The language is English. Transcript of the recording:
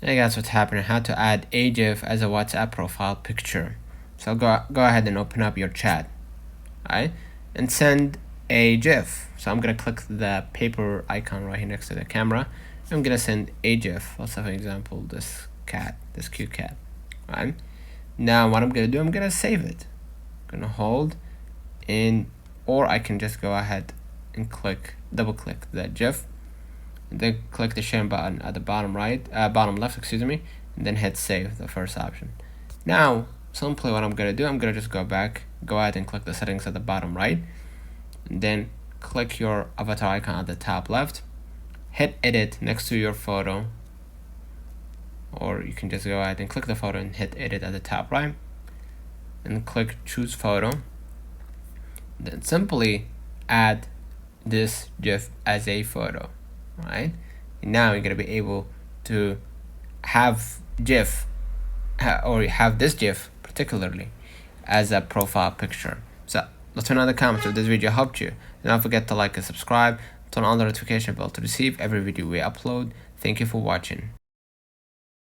Hey guys, what's happening? How to add a GIF as a WhatsApp profile picture. So go ahead and open up your chat, right? And send a GIF. So I'm gonna click the paper icon right here next to the camera. I'm gonna send a GIF. Let's have an example, this cat, this cute cat, right? Now what I'm gonna do, I'm gonna save it. I'm gonna hold in, or I can just go ahead and double click the GIF. And then click the share button at the bottom left, and then hit save, the first option. Now, simply what I'm gonna do, I'm gonna just go ahead and click the settings at the bottom right, and then click your avatar icon at the top left, hit edit next to your photo, or you can just go ahead and click the photo and hit edit at the top right, and click choose photo, then simply add this GIF as a photo. Right, and now you're gonna be able to have GIF or have this GIF particularly as a profile picture. So let me know in the comments if this video helped you. Don't forget to like and subscribe, turn on the notification bell to receive every video we upload. Thank you for watching.